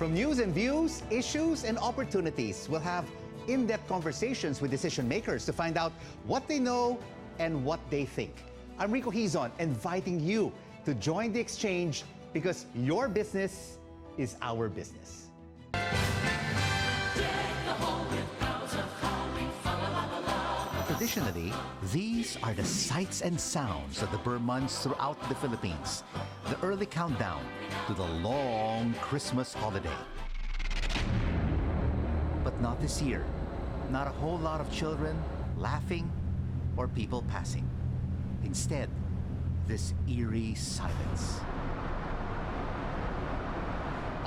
From news and views, issues and opportunities, we'll have in-depth conversations with decision makers to find out what they know and what they think. I'm Rico Hizon, inviting you to join the exchange because your business is our business. Traditionally, these are the sights and sounds of the Burr months throughout the Philippines. The early countdown to the long Christmas holiday. But not this year. Not a whole lot of children laughing or people passing. Instead, this eerie silence.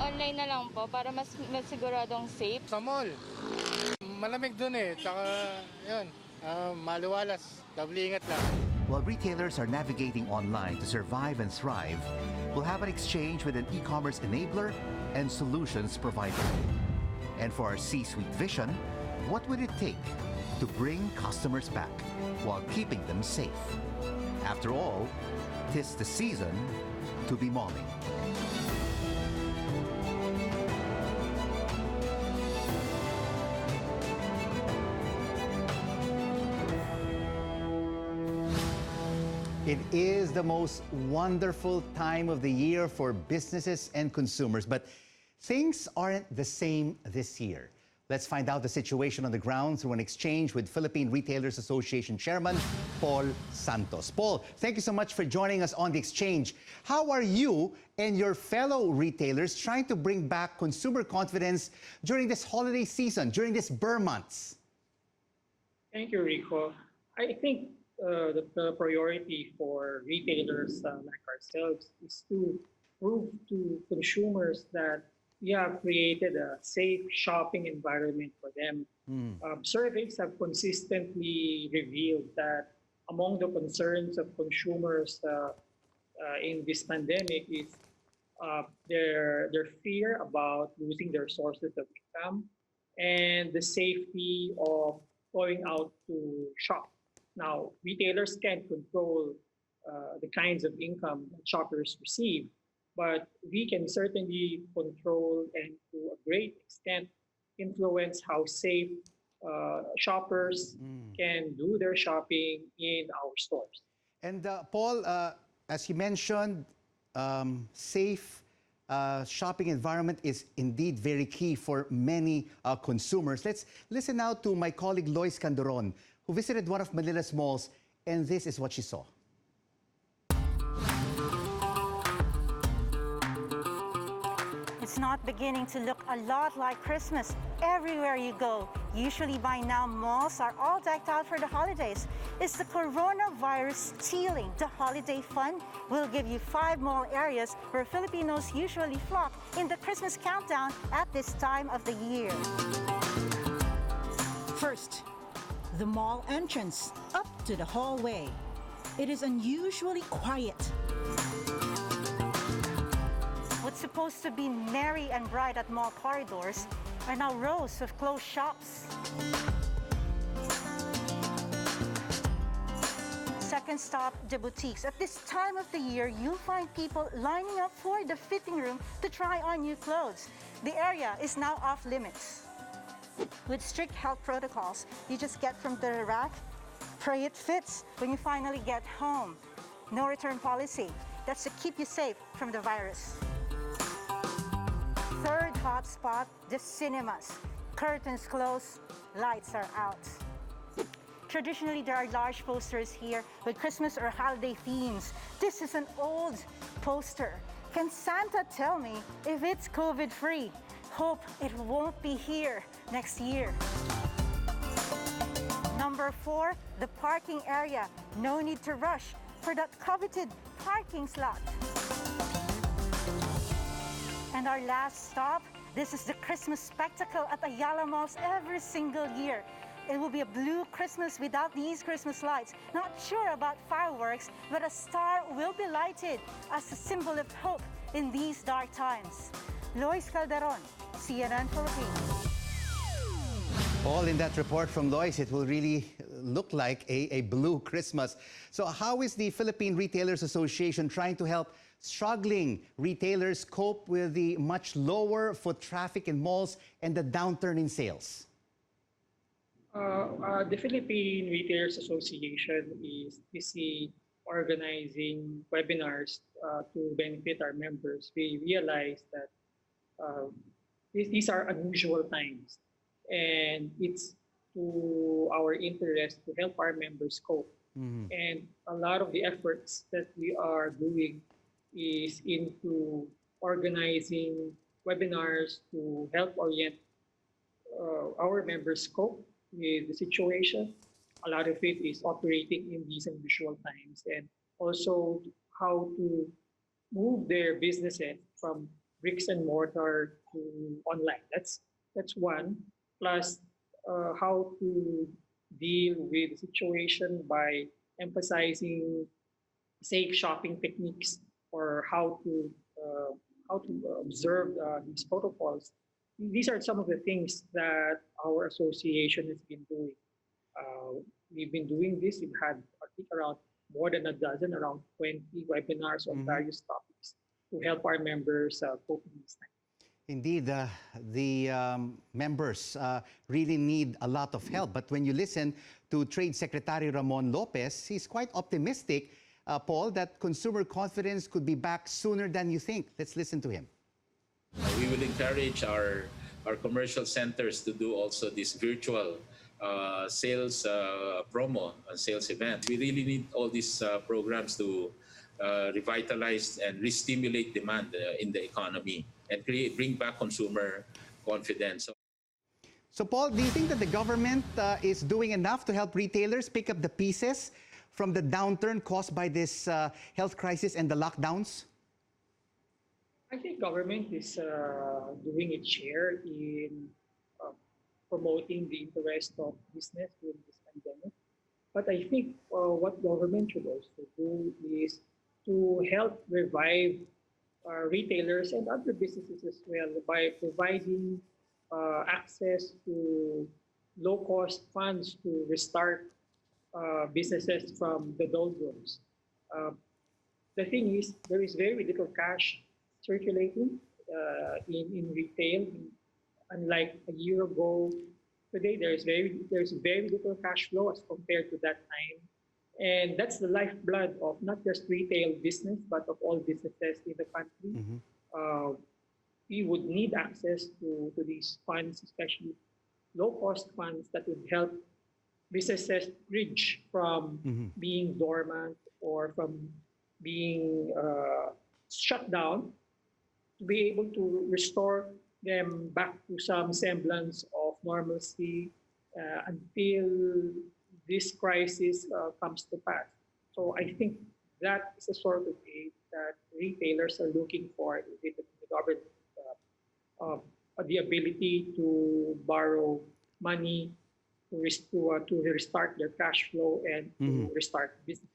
Online na lang po para mas siguradong safe. Sa mall, malamig dun eh. Tsaka, yun, maluwalas. Doble ingat lang. While retailers are navigating online to survive and thrive, we'll have an exchange with an e-commerce enabler and solutions provider. And for our C-suite vision, what would it take to bring customers back while keeping them safe? After all, 'tis the season to be malling. It is the most wonderful time of the year for businesses and consumers, but things aren't the same this year. Let's find out the situation on the ground through an exchange with Philippine Retailers Association Chairman Paul Santos. Paul, thank you so much for joining us on the exchange. How are you and your fellow retailers trying to bring back consumer confidence during this holiday season, during these Burr months? Thank you, Rico. I think the priority for retailers like ourselves is to prove to consumers that we have created a safe shopping environment for them. Surveys have consistently revealed that among the concerns of consumers in this pandemic is their fear about losing their sources of income and the safety of going out to shop. Now, retailers can't control the kinds of income that shoppers receive, but we can certainly control and to a great extent influence how safe shoppers can do their shopping in our stores. And Paul, as you mentioned, safe shopping environment is indeed very key for many consumers. Let's listen now to my colleague Lois Candoron, who visited one of Manila's malls, and this is what she saw. It's not beginning to look a lot like Christmas everywhere you go. Usually by now, malls are all decked out for the holidays. Is the coronavirus stealing the holiday fun? We'll give you 5 mall areas where Filipinos usually flock in the Christmas countdown at this time of the year. First, the mall entrance up to the hallway. It is unusually quiet. What's supposed to be merry and bright at mall corridors are now rows of closed shops. Second stop, the boutiques. At this time of the year, you'll find people lining up for the fitting room to try on new clothes. The area is now off limits. With strict health protocols, you just get from the rack, pray it fits when you finally get home. No return policy. That's to keep you safe from the virus. Third hot spot, the cinemas. Curtains closed, lights are out. Traditionally, there are large posters here with Christmas or holiday themes. This is an old poster. Can Santa tell me if it's COVID-free? Hope it won't be here next year. Number 4, the parking area. No need to rush for that coveted parking slot. And our last stop, this is the Christmas spectacle at Ayala Malls every single year. It will be a blue Christmas without these Christmas lights. Not sure about fireworks, but a star will be lighted as a symbol of hope in these dark times. Lois Calderon, CNN Philippines. All in that report from Lois, it will really look like a blue Christmas. So how is the Philippine Retailers Association trying to help struggling retailers cope with the much lower foot traffic in malls and the downturn in sales? The Philippine Retailers Association is busy organizing webinars to benefit our members. We realize that uh, these are unusual times, and it's to our interest to help our members cope. And a lot of the efforts that we are doing is into organizing webinars to help orient our members cope with the situation. A lot of it is operating in these unusual times and also how to move their businesses from bricks and mortar to online. That's one. Plus, how to deal with the situation by emphasizing safe shopping techniques or how to observe these protocols. These are some of the things that our association has been doing. We've been doing this. We've had, I think, around more than a dozen, around 20 webinars on various topics to help our members cope with this time. Indeed, the members really need a lot of help. But when you listen to Trade Secretary Ramon Lopez, he's quite optimistic, Paul, that consumer confidence could be back sooner than you think. Let's listen to him. We will encourage our commercial centers to do also this virtual sales promo and sales event. We really need all these programs to revitalize and re-stimulate demand in the economy and bring back consumer confidence. So, Paul, do you think that the government is doing enough to help retailers pick up the pieces from the downturn caused by this health crisis and the lockdowns? I think government is doing its share in promoting the interest of business during this pandemic. But I think what government should also do is to help revive retailers and other businesses as well by providing access to low-cost funds to restart businesses from the doldrums. The thing is, there is very little cash circulating in retail. Unlike a year ago, today there's very little cash flow as compared to that time. And that's the lifeblood of not just retail business, but of all businesses in the country. We would need access to these funds, especially low-cost funds that would help businesses bridge from being dormant or from being shut down to be able to restore them back to some semblance of normalcy until this crisis comes to pass. So I think that is the sort of aid that retailers are looking for with the government. The ability to borrow money to restart their cash flow and to restart business.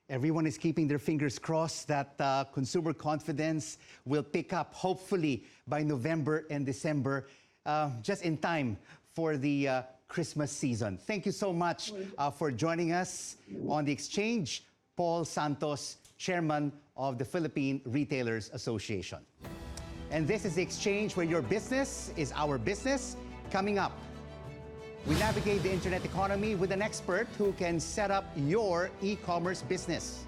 Everyone is keeping their fingers crossed that consumer confidence will pick up, hopefully, by November and December, just in time for the Christmas season. Thank you so much for joining us on the exchange. Paul Santos, Chairman of the Philippine Retailers Association. And this is the exchange where your business is our business. Coming up, we navigate the internet economy with an expert who can set up your e-commerce business.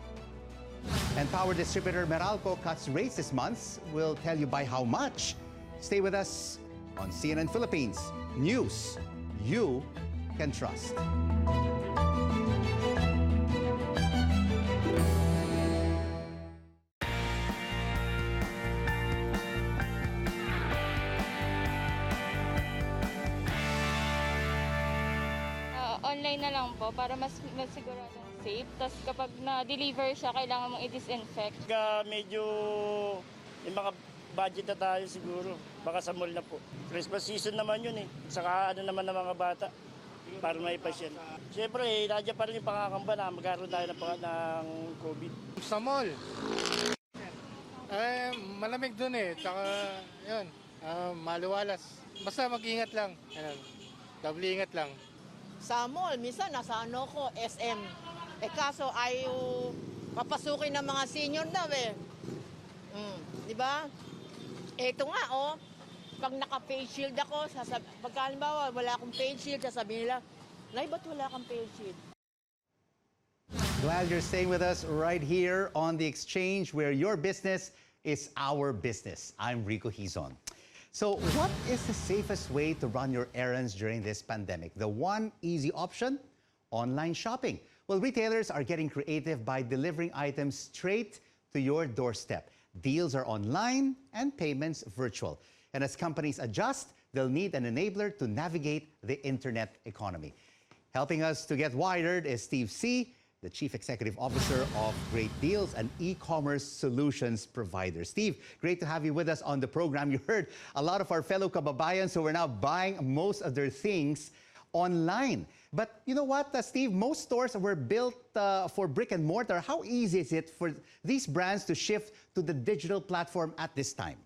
And power distributor Meralco cuts rates this month. We'll tell you by how much. Stay with us on CNN Philippines. News you can trust. Online na lang po para mas siguradong safe. Tapos kapag na-deliver siya, kailangan mong i-disinfect. Medyo may mga budget na tayo siguro. Baka sa mall na po. Christmas season naman yun eh. Saka ano naman ng mga bata para may pasyal. Siyempre, nandiyan pa rin yung pangakamba na magkaroon tayo ng COVID. Sa mall, malamig dun eh. Tsaka, yun, maluwalas. Basta mag-ingat lang. Double ingat lang. Sa mall, minsan nasa SM. Kaso ayaw papasukin ng mga senior daw eh. Di ba? Eto nga, oh. Pag naka-face shield ako, pagka halimbawa wala akong face shield, sasabihin nila, Nay, ba't wala kang face shield? Glad you're staying with us right here on The Exchange, where your business is our business. I'm Rico Hizon. So what is the safest way to run your errands during this pandemic? The one easy option? Online shopping. Well, retailers are getting creative by delivering items straight to your doorstep. Deals are online and payments virtual. And as companies adjust, they'll need an enabler to navigate the internet economy. Helping us to get wired is Steve C., the Chief Executive Officer of Great Deals, an e-commerce solutions provider. Steve, great to have you with us on the program. You heard a lot of our fellow kababayans who are now buying most of their things online. But you know what, Steve, most stores were built for brick and mortar. How easy is it for these brands to shift to the digital platform at this time?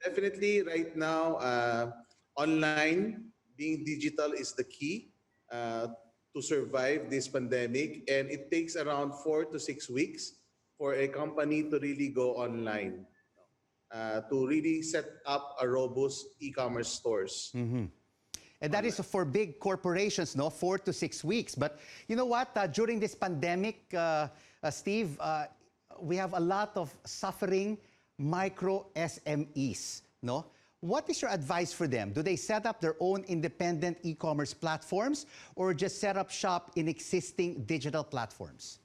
Definitely right now, online, being digital is the key to survive this pandemic. And it takes around 4 to 6 weeks for a company to really go online, to really set up a robust e-commerce stores. And that is for big corporations, no? 4 to 6 weeks. But you know what? During this pandemic, Steve, we have a lot of suffering micro SMEs, no? What is your advice for them? Do they set up their own independent e-commerce platforms or just set up shop in existing digital platforms?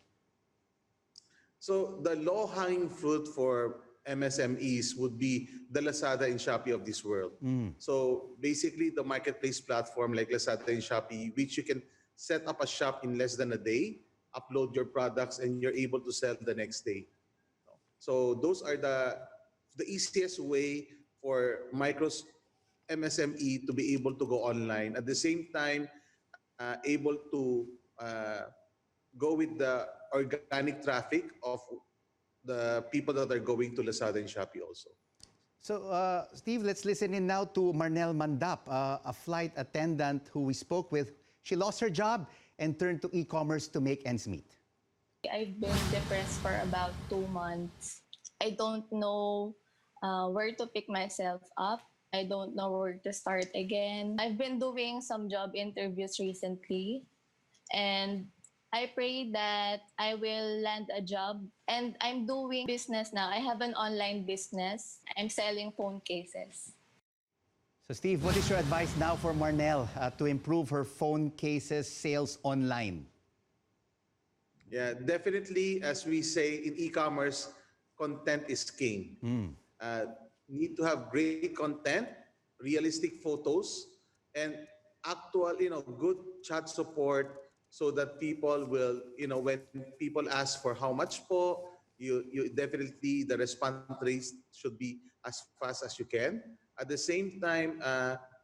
So the low-hanging fruit for MSMEs would be the Lazada and Shopee of this world. So basically the marketplace platform like Lazada and Shopee, which you can set up a shop in less than a day, upload your products, and you're able to sell the next day. So those are the easiest way for micros MSME to be able to go online. At the same time, able to go with the organic traffic of the people that are going to Lazada and Shopee also. So, Steve, let's listen in now to Marnel Mandap, a flight attendant who we spoke with. She lost her job and turned to e-commerce to make ends meet. I've been depressed for about 2 months. I don't know where to pick myself up. I don't know where to start again. I've been doing some job interviews recently, and I pray that I will land a job. And I'm doing business now. I have an online business. I'm selling phone cases. So, Steve, what is your advice now for Marnel to improve her phone cases sales online? Yeah, definitely, as we say in e-commerce, content is king. Need to have great content, realistic photos, and actual, good chat support so that people will, when people ask for how much po, you definitely, the response rate should be as fast as you can. At the same time,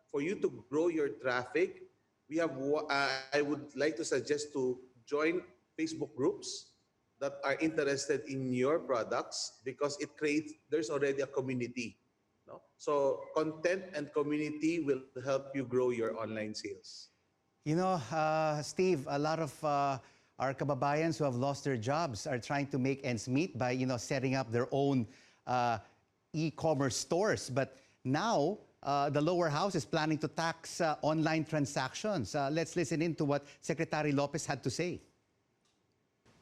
for you to grow your traffic, I would like to suggest to join Facebook groups that are interested in your products because there's already a community. No? So content and community will help you grow your online sales. You know, Steve, a lot of our kababayans who have lost their jobs are trying to make ends meet by, setting up their own e-commerce stores. But now, the lower house is planning to tax online transactions. Let's listen in to what Secretary Lopez had to say.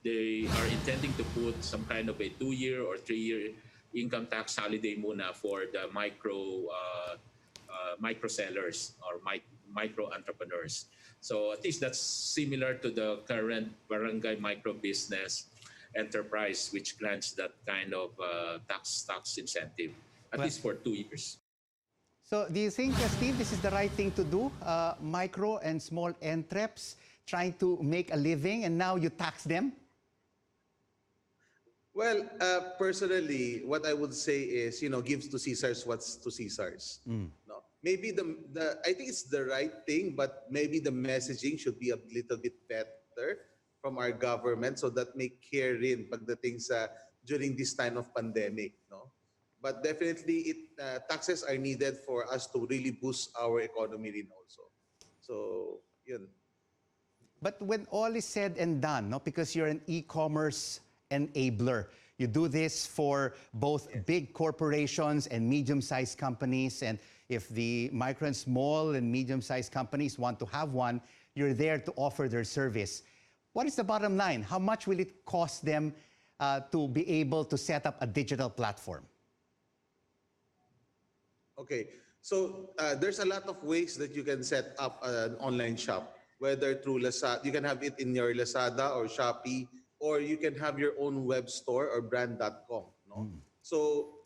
They are intending to put some kind of a 2-year or 3-year income tax holiday muna for the micro sellers or micro entrepreneurs. So at least that's similar to the current barangay micro business enterprise, which grants that kind of tax incentive, at least for 2 years. So do you think, Steve, this is the right thing to do? Micro and small entreps trying to make a living and now you tax them? Well, personally, what I would say is, gives to Caesar's what's to Caesar's. No? Maybe I think it's the right thing, but maybe the messaging should be a little bit better from our government so that may care rin pagdating sa during this time of pandemic. No? But definitely, taxes are needed for us to really boost our economy rin also. So, yun. But when all is said and done, no, because you're an e-commerce enabler, You do this for both big corporations and medium-sized companies. And if the micro and small and medium-sized companies want to have one, you're there to offer their service. What is the bottom line? How much will it cost them to be able to set up a digital platform? Okay, so there's a lot of ways that you can set up an online shop, whether through Lazada, you can have it in your Lazada or Shopee, or you can have your own web store or brand.com. No? So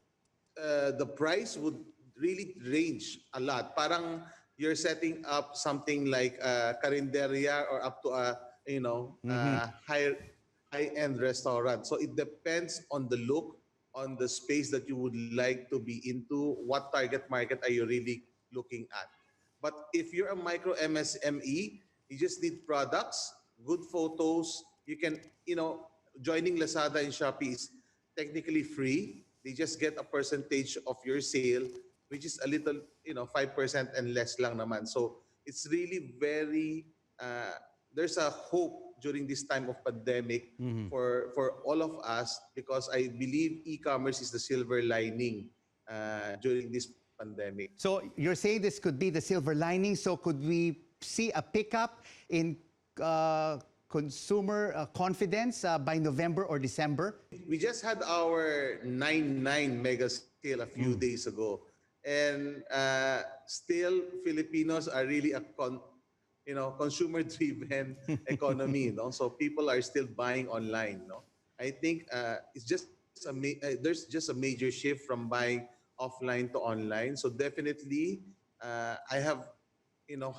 the price would really range a lot. Parang you're setting up something like a carinderia or up to a high-end restaurant. So it depends on the look, on the space that you would like to be into, what target market are you really looking at. But if you're a micro MSME, you just need products, good photos. You can, joining Lazada and Shopee is technically free. They just get a percentage of your sale, which is a little, 5% and less lang naman. So it's really very, there's a hope during this time of pandemic for all of us, because I believe e-commerce is the silver lining during this pandemic. So you're saying this could be the silver lining. So could we see a pickup in consumer confidence by November or December? We just had our 9/9 mega sale a few days ago. And still, Filipinos are really a consumer-driven economy. So people are still buying online. I think it's just there's just a major shift from buying offline to online. So definitely, I have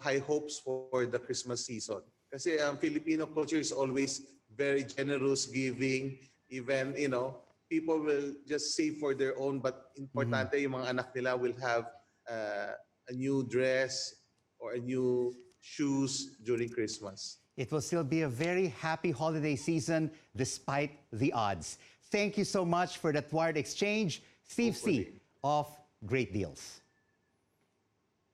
high hopes for the Christmas season. Kasi Filipino culture is always very generous, giving. Even people will just save for their own, but importante yung mga anak nila will have a new dress or a new shoes during Christmas. It will still be a very happy holiday season despite the odds. Thank you so much for that word exchange, Steve C. of Great Deals.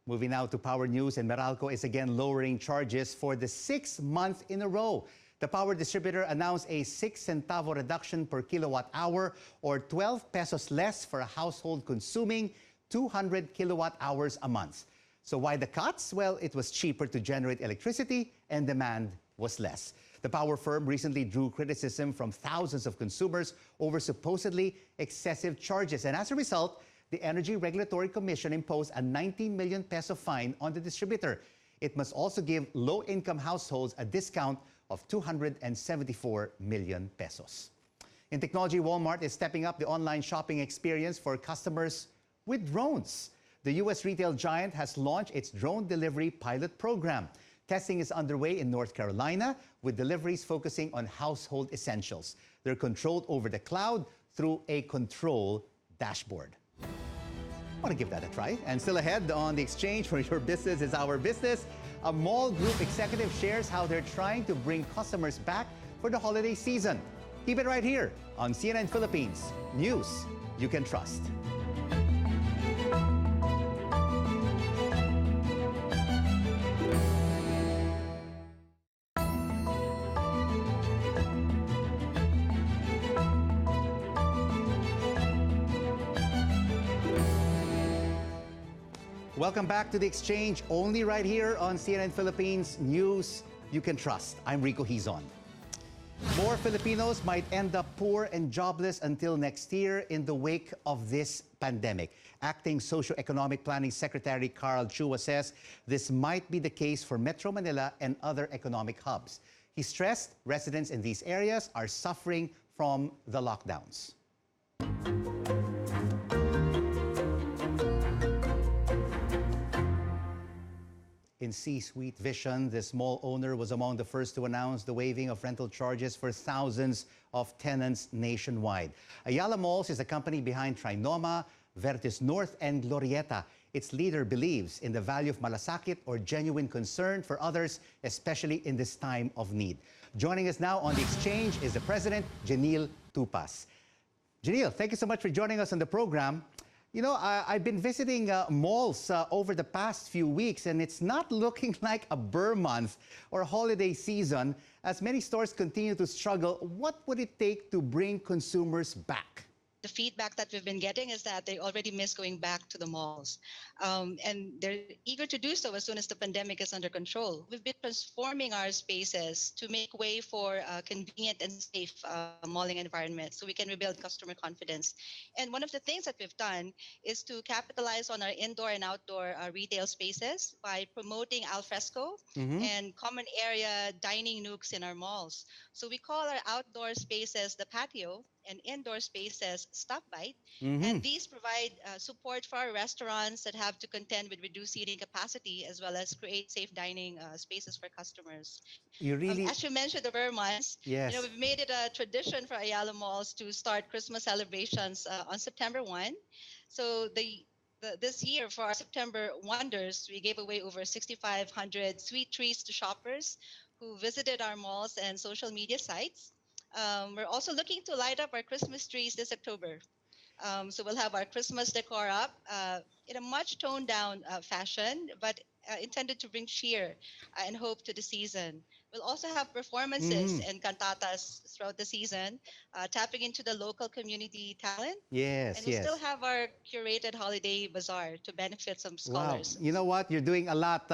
Moving now to Power News, and Meralco is again lowering charges for the 6th month in a row. The power distributor announced a 6 centavo reduction per kilowatt hour, or 12 pesos less for a household consuming 200 kilowatt hours a month. So why the cuts? Well, it was cheaper to generate electricity and demand was less. The power firm recently drew criticism from thousands of consumers over supposedly excessive charges. And as a result, the Energy Regulatory Commission imposed a 19 million peso fine on the distributor. It must also give low-income households a discount of 274 million pesos. In technology, Walmart is stepping up the online shopping experience for customers with drones. The U.S. retail giant has launched its drone delivery pilot program. Testing is underway in North Carolina, with deliveries focusing on household essentials. They're controlled over the cloud through a control dashboard. I want to give that a try. And still ahead on the exchange, for your business is our business. A mall group executive shares how they're trying to bring customers back for the holiday season. Keep it right here on CNN Philippines News You Can Trust. Welcome back to the exchange, only right here on CNN Philippines News You Can Trust. I'm Rico Hizon. More Filipinos might end up poor and jobless until next year in the wake of this pandemic. Acting Socioeconomic Planning Secretary Carl Chua says this might be the case for Metro Manila and other economic hubs. He stressed residents in these areas are suffering from the lockdowns. In C-Suite Vision, this mall owner was among the first to announce the waiving of rental charges for thousands of tenants nationwide. Ayala Malls is the company behind Trinoma, Vertis North, and Glorieta. Its leader believes in the value of malasakit or genuine concern for others, especially in this time of need. Joining us now on the exchange is the president, Janil Tupas. Janil, thank you so much for joining us on the program. You know, I've been visiting malls over the past few weeks, and it's not looking like a Burr month or holiday season as many stores continue to struggle. What would it take to bring consumers back? The feedback that we've been getting is that they already miss going back to the malls. And they're eager to do so as soon as the pandemic is under control. We've been transforming our spaces to make way for convenient and safe malling environment so we can rebuild customer confidence. And one of the things that we've done is to capitalize on our indoor and outdoor retail spaces by promoting al fresco and common area dining nooks in our malls. So we call our outdoor spaces the patio and indoor spaces stop bite. And these provide support for our restaurants that have to contend with reduced seating capacity as well as create safe dining spaces for customers. You really, As you mentioned, the Vermonts, yes. we've made it a tradition for Ayala Malls to start Christmas celebrations on September 1. So this year for our September Wonders, we gave away over 6,500 sweet treats to shoppers who visited our malls and social media sites. We're also looking to light up our Christmas trees this October. So we'll have our Christmas decor up in a much toned down fashion, but intended to bring cheer and hope to the season. We'll also have performances and cantatas throughout the season, tapping into the local community talent. Yes, And we'll yes. still have our curated holiday bazaar to benefit some Wow. scholars. You know what? You're doing a lot,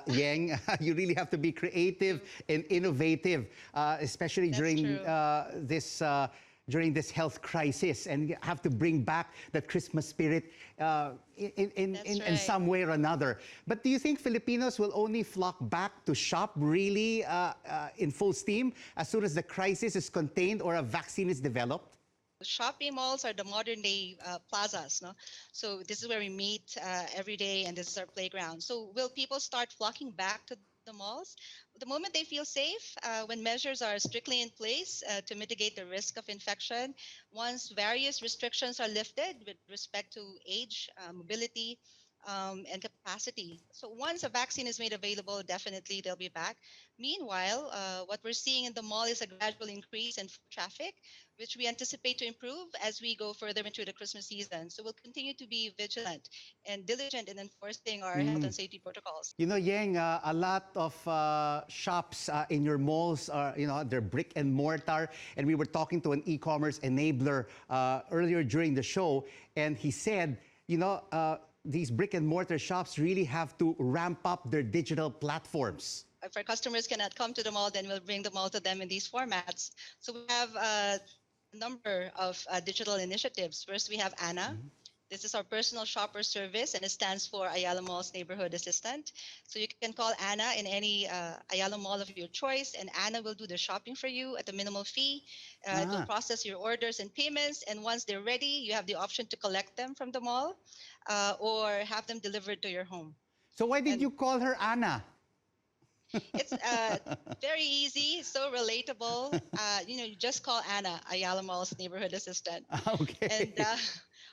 Yang. You really have to be creative and innovative, especially during this health crisis, and you have to bring back that Christmas spirit in some way or another. But do you think Filipinos will only flock back to shop really in full steam as soon as the crisis is contained or a vaccine is developed? Shopping malls are the modern day plazas, no? So this is where we meet every day, and this is our playground. So will people start flocking back to the malls the moment they feel safe, when measures are strictly in place to mitigate the risk of infection, once various restrictions are lifted with respect to age, mobility, and capacity? So once a vaccine is made available, definitely they'll be back. Meanwhile, what we're seeing in the mall is a gradual increase in foot traffic, which we anticipate to improve as we go further into the Christmas season. So we'll continue to be vigilant and diligent in enforcing our health and safety protocols. You know, Yang, a lot of shops in your malls are, they're brick and mortar. And we were talking to an e-commerce enabler earlier during the show, and he said, these brick and mortar shops really have to ramp up their digital platforms. If our customers cannot come to the mall, then we'll bring the mall to them in these formats. So we have a number of digital initiatives. First, we have Anna. This is our personal shopper service, and it stands for Ayala Malls Neighborhood Assistant. So you can call Anna in any Ayala Mall of your choice, and Anna will do the shopping for you at a minimal fee. It will process your orders and payments, and once they're ready, you have the option to collect them from the mall or have them delivered to your home. So why did you call her Anna? It's very easy, so relatable. You just call Anna, Ayala Malls Neighborhood Assistant. Okay. And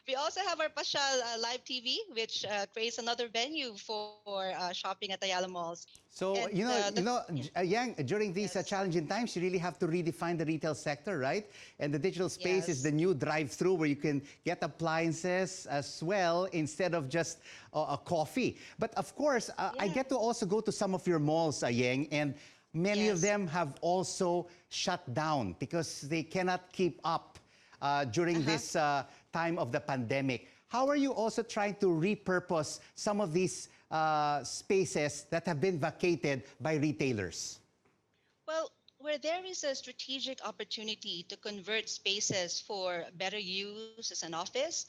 we also have our Pasyal Live TV, which creates another venue for shopping at Ayala Malls. So, And, Yang, during these challenging times, you really have to redefine the retail sector, right? And the digital space is the new drive-through where you can get appliances as well instead of just a coffee. But of course, I get to also go to some of your malls, Yang, and many of them have also shut down because they cannot keep up during this time of the pandemic. How are you also trying to repurpose some of these spaces that have been vacated by retailers? Well, where there is a strategic opportunity to convert spaces for better use as an office,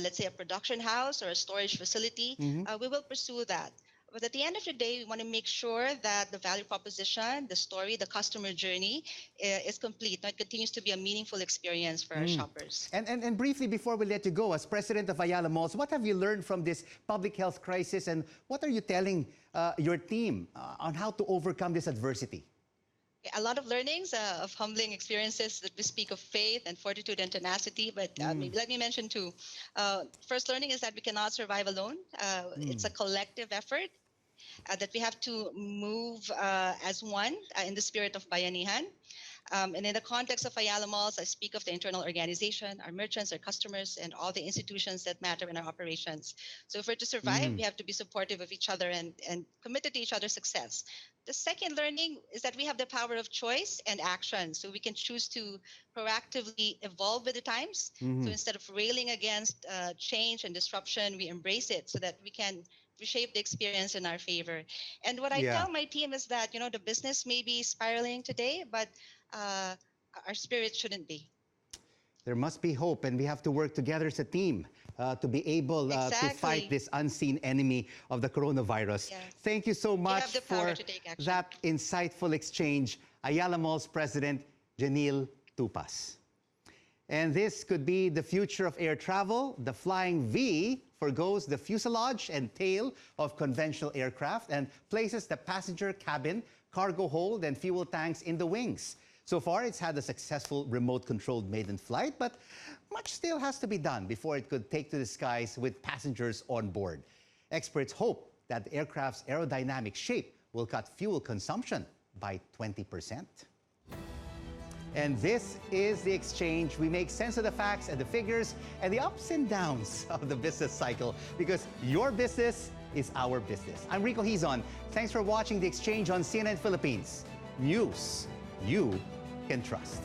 let's say a production house or a storage facility, we will pursue that. But at the end of the day, we want to make sure that the value proposition, the story, the customer journey is complete. It continues to be a meaningful experience for our shoppers. And briefly, before we let you go, as president of Ayala Malls, what have you learned from this public health crisis, and what are you telling your team on how to overcome this adversity? A lot of learnings of humbling experiences that we speak of faith and fortitude and tenacity, but let me mention two. First learning is that we cannot survive alone. It's a collective effort that we have to move as one in the spirit of bayanihan. And in the context of Ayala Malls, I speak of the internal organization, our merchants, our customers, and all the institutions that matter in our operations. So if we're to survive, we have to be supportive of each other and committed to each other's success. The second learning is that we have the power of choice and action. So we can choose to proactively evolve with the times. So instead of railing against change and disruption, we embrace it so that we can reshape the experience in our favor. And what I Yeah. tell my team is that, the business may be spiraling today, but our spirit shouldn't be. There must be hope, and we have to work together as a team to be able to fight Exactly. this unseen enemy of the coronavirus. Yes. Thank you so much have the power for to take action. that insightful exchange, Ayala Malls President Janil Tupas. And this could be the future of air travel. The Flying V forgoes the fuselage and tail of conventional aircraft and places the passenger cabin, cargo hold, and fuel tanks in the wings. So far, it's had a successful remote-controlled maiden flight, but much still has to be done before it could take to the skies with passengers on board. Experts hope that the aircraft's aerodynamic shape will cut fuel consumption by 20%. And this is The Exchange. We make sense of the facts and the figures and the ups and downs of the business cycle, because your business is our business. I'm Rico Hizon. Thanks for watching The Exchange on CNN Philippines. News you can trust.